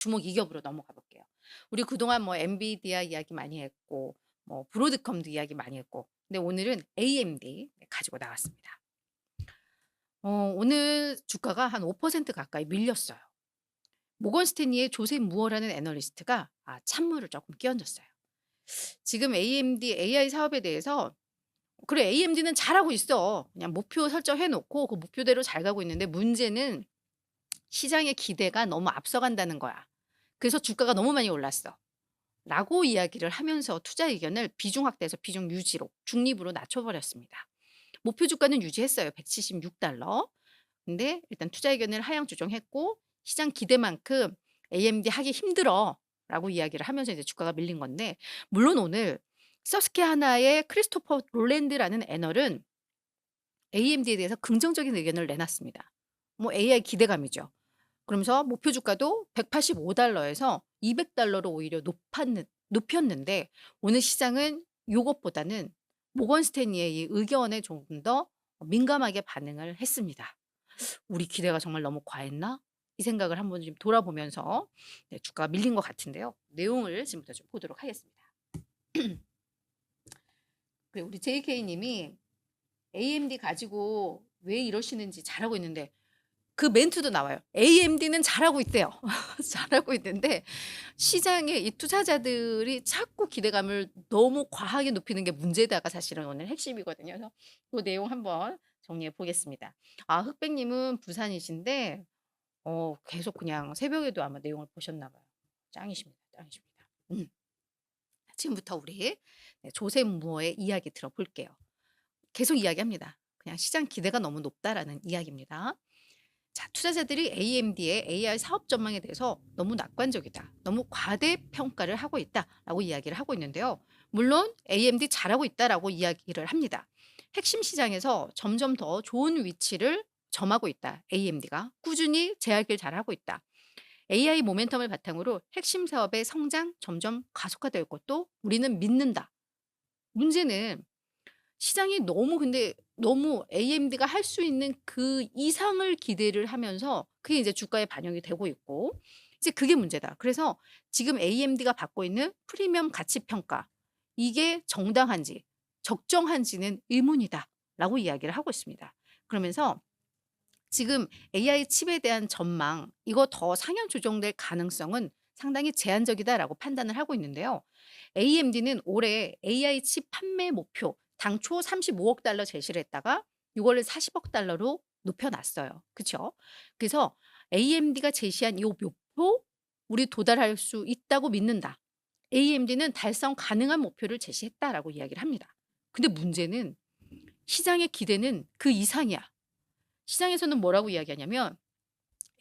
주목 2 겹으로 넘어가 볼게요. 우리 그동안 뭐 엔비디아 이야기 많이 했고 뭐 브로드컴도 이야기 많이 했고 근데 오늘은 AMD 가지고 나왔습니다. 오늘 주가가 한 5% 가까이 밀렸어요. 모건 스탠리의 조셉 무어라는 애널리스트가 찬물을 조금 끼얹었어요. 지금 AMD AI 사업에 대해서 "그래 AMD는 잘하고 있어. 그냥 목표 설정해 놓고 그 목표대로 잘 가고 있는데 문제는 시장의 기대가 너무 앞서간다는 거야. 그래서 주가가 너무 많이 올랐어." 라고 이야기를 하면서 투자 의견을 비중 확대해서 비중 유지로 중립으로 낮춰 버렸습니다. 목표 주가는 유지했어요. 176달러. 근데 일단 투자 의견을 하향 조정했고 시장 기대만큼 "AMD 하기 힘들어."라고 이야기를 하면서 이제 주가가 밀린 건데 물론 오늘 서스케하나의 크리스토퍼 롤랜드라는 애널은 AMD에 대해서 긍정적인 의견을 내놨습니다. 뭐 AI 기대감이죠. 그러면서 목표 주가도 185달러에서 200달러로 오히려 높였는데 오늘 시장은 요것보다는 모건 스탠리의 이 의견에 조금 더 민감하게 반응을 했습니다. '우리 기대가 정말 너무 과했나?' 이 생각을 한번 좀 돌아보면서 주가가 밀린 것 같은데요. 내용을 지금부터 좀 보도록 하겠습니다. 그리고 우리 JK 님이 "AMD 가지고 왜 이러시는지 잘하고 있는데" 그 멘트도 나와요. AMD는 잘하고 있대요. 잘하고 있는데 시장에 이 투자자들이 자꾸 기대감을 너무 과하게 높이는 게 문제다가 사실은 오늘 핵심이거든요. 그래서 그 내용 한번 정리해 보겠습니다. 흑백 님은 부산이신데 계속 그냥 새벽에도 아마 내용을 보셨나 봐요. 짱이십니다, 짱이십니다. 지금부터 우리 조셉 무어의 이야기 들어볼게요. 계속 이야기합니다. 그냥 "시장 기대가 너무 높다."라는 이야기입니다. 자, 투자자들이 AMD의 AI 사업 전망에 대해서 "너무 낙관적이다. 너무 과대평가를 하고 있다."라고 이야기를 하고 있는데요. 물론 "AMD 잘하고 있다."라고 이야기를 합니다. 핵심 시장에서 점점 더 좋은 위치를 점하고 있다. AMD가 꾸준히 제약을 잘하고 있다. AI 모멘텀을 바탕으로 핵심 사업의 성장 점점 가속화될 것도 우리는 믿는다. 문제는 시장이 너무 근데 너무 AMD가 할 수 있는 그 이상을 기대를 하면서 그게 이제 주가에 반영이 되고 있고 이제 그게 문제다. 그래서 지금 AMD가 받고 있는 프리미엄 가치 평가 이게 정당한지 적정한지는 의문이다라고 이야기를 하고 있습니다. 그러면서 지금 AI 칩에 대한 전망 이거 더 상향 조정될 가능성은 상당히 제한적이다라고 판단을 하고 있는데요. AMD는 올해 AI 칩 판매 목표 당초 35억 달러 제시를 했다가 이거를 40억 달러로 높여놨어요. 그쵸? 그래서 AMD가 제시한 이 목표 우리 도달할 수 있다고 믿는다. AMD는 달성 가능한 목표를 제시했다라고 이야기를 합니다. 근데 문제는 시장의 기대는 그 이상이야. 시장에서는 뭐라고 이야기하냐면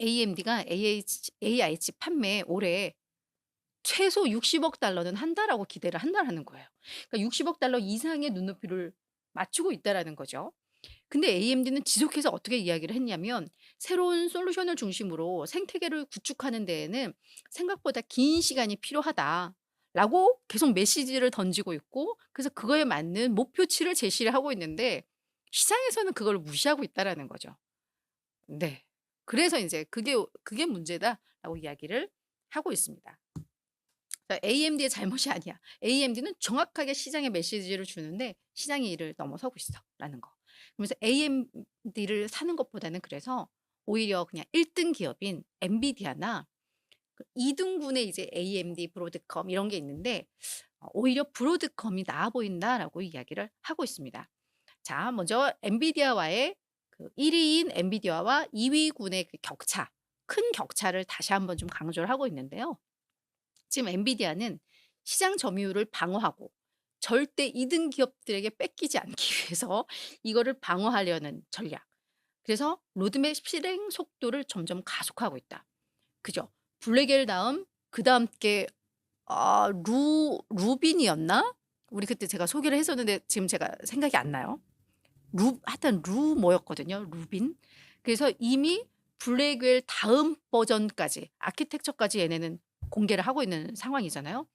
AMD가 AI 칩 판매에 올해 최소 60억 달러는 한다라고 기대를 한다라는 거예요. 그러니까 60억 달러 이상의 눈높이를 맞추고 있다라는 거죠. 근데 AMD는 지속해서 어떻게 이야기를 했냐면 "새로운 솔루션을 중심으로 생태계를 구축하는 데에는 생각보다 긴 시간이 필요하다."라고 계속 메시지를 던지고 있고 그래서 그거에 맞는 목표치를 제시를 하고 있는데 시장에서는 그걸 무시하고 있다라는 거죠. 네. 그래서 인제 "그게 문제다."라고 이야기를 하고 있습니다. AMD의 잘못이 아니야. AMD는 정확하게 시장에 메시지를 주는데 시장이 이를 넘어서고 있어라는 거. 그러면서 AMD를 사는 것보다는 그래서 오히려 그냥 1등 기업인 엔비디아나 그 2 등분의 이제 AMD, 브로드컴 이런 게 있는데 오히려 "브로드컴이 나아 보인다."라고 이야기를 하고 있습니다. 자, 먼저 엔비디아와의 그 1 위인 엔비디아와 2 위군의 그 격차, 큰 격차를 다시 한번 좀 강조를 하고 있는데요. 지금 엔비디아는 시장 점유율을 방어하고 절대 2등 기업들에게 뺏기지 않기 위해서 이거를 방어하려는 전략. 그래서 로드맵 실행 속도를 점점 가속하고 있다. 그죠? 블랙엘 다음 그다음 게 루빈이었나? 우리 그때 제가 소개를 했었는데 지금 제가 생각이 안 나요. 하여튼 뭐였거든요. 루빈. 그래서 이미 블랙웰 다음 버전까지 아키텍처까지 얘네는 공개를 하고 있는 상황이잖아요.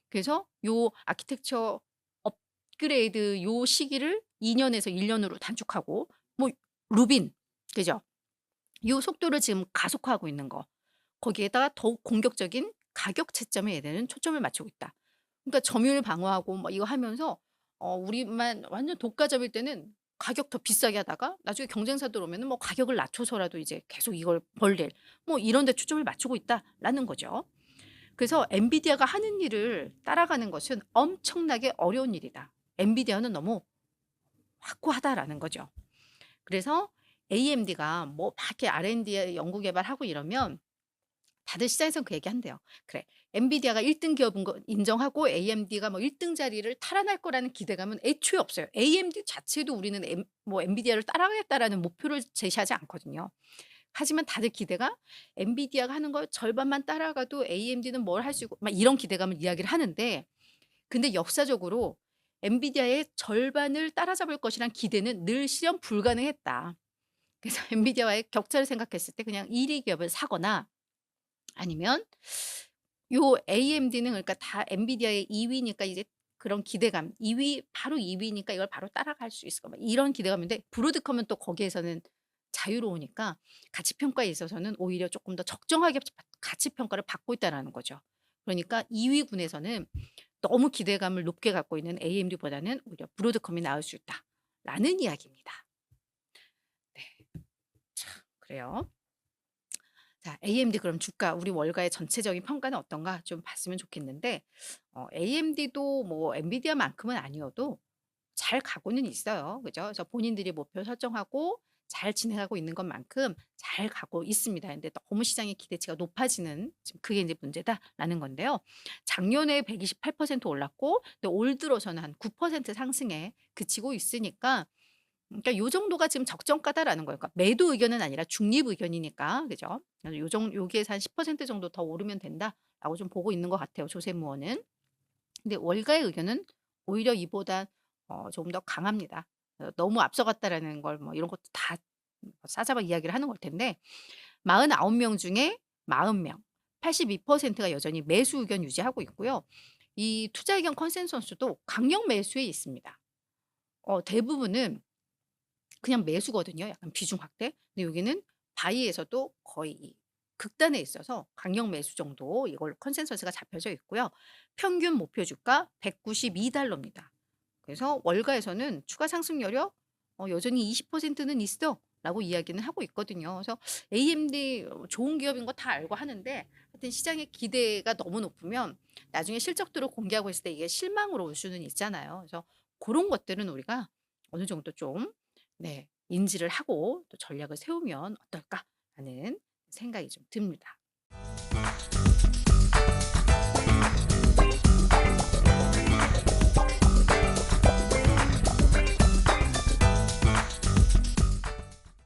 그래서 요 아키텍처 업그레이드 요 시기를 2 년에서 1 년으로 단축하고 뭐 루빈 그죠? 요 속도를 지금 가속화하고 있는 거. 거기에다가 더욱 공격적인 가격 채점에 얘네는 초점을 맞추고 있다. 그러니까 점유율 방어하고 뭐 이거 하면서 우리만 완전 독과점일 때는 가격 더 비싸게 하다가 나중에 경쟁사들 오면은 뭐 가격을 낮춰서라도 이제 계속 이걸 벌릴 뭐 이런 데 초점을 맞추고 있다라는 거죠. 그래서 엔비디아가 하는 일을 따라가는 것은 엄청나게 어려운 일이다. 엔비디아는 너무 확고하다라는 거죠. 그래서 AMD가 뭐 막 이렇게 R&D 연구 개발하고 이러면 다들 시장에서 그 얘기한대요. 그래, 엔비디아가 1등 기업인 거 인정하고 AMD가 뭐 1등 자리를 탈환할 거라는 기대감은 애초에 없어요. AMD 자체도 우리는 뭐 엔비디아를 따라가겠다라는 목표를 제시하지 않거든요. 하지만 다들 기대가 엔비디아가 하는 걸 절반만 따라가도 AMD는 뭘 할 수 있고 막 이런 기대감을 이야기를 하는데, 근데 역사적으로 엔비디아의 절반을 따라잡을 것이란 기대는 늘 실현 불가능했다. 그래서 엔비디아와의 격차를 생각했을 때 그냥 1위 기업을 사거나 아니면 요 AMD는 그러니까 다 엔비디아의 2 위니까 이제 그런 기대감, 2위 바로 2 위니까 이걸 바로 따라갈 수 있을 거 막 이런 기대감인데, 브로드컴은 또 거기에서는 자유로우니까 가치 평가에 있어서는 오히려 조금 더 적정하게 가치 평가를 받고 있다라는 거죠. 그러니까 2 위군에서는 너무 기대감을 높게 갖고 있는 AMD보다는 오히려 브로드컴이 나을 수 있다라는 이야기입니다. 네. 참 그래요. 자, AMD 그럼 주가 우리 월가의 전체적인 평가는 어떤가 좀 봤으면 좋겠는데, AMD도 뭐 엔비디아만큼은 아니어도 잘 가고는 있어요. 그죠? 그래서 본인들이 목표 설정하고 잘 진행하고 있는 것만큼 잘 가고 있습니다. 근데 너무 시장의 기대치가 높아지는 지금 그게 이제 문제다라는 건데요. 작년에 128% 올랐고 근데 올 들어서는 한 9% 상승에 그치고 있으니까, 그러니까 요 정도가 지금 적정가다라는 거예요. 그러니까 매도 의견은 아니라 중립 의견이니까. 그죠? 그래서 여기에서 한 10% 정도 더 오르면 된다라고 좀 보고 있는 것 같아요, 조세무원은. 근데 월가의 의견은 오히려 이보다 조금 더 강합니다. 너무 앞서갔다라는 걸 뭐 이런 것도 다 싸잡아 이야기를 하는 걸 텐데, 49명 중에 40 명, 82%가 여전히 매수 의견 유지하고 있고요. 이 투자 의견 컨센서스도 강력 매수에 있습니다. 대부분은 그냥 매수거든요. 약간 비중 확대. 근데 여기는 바이에서도 거의 이 극단에 있어서 강력 매수 정도 이걸로 컨센서스가 잡혀져 있고요. 평균 목표 주가 192달러입니다. 그래서 월가에서는 추가 상승 여력 여전히 20%는 있어라고 이야기는 하고 있거든요. 그래서 AMD 좋은 기업인 거 다 알고 하는데 하여튼 시장의 기대가 너무 높으면 나중에 실적들을 공개하고 있을 때 이게 실망으로 올 수는 있잖아요. 그래서 그런 것들은 우리가 어느 정도 좀 네, 인지를 하고 또 전략을 세우면 어떨까라는 생각이 좀 듭니다.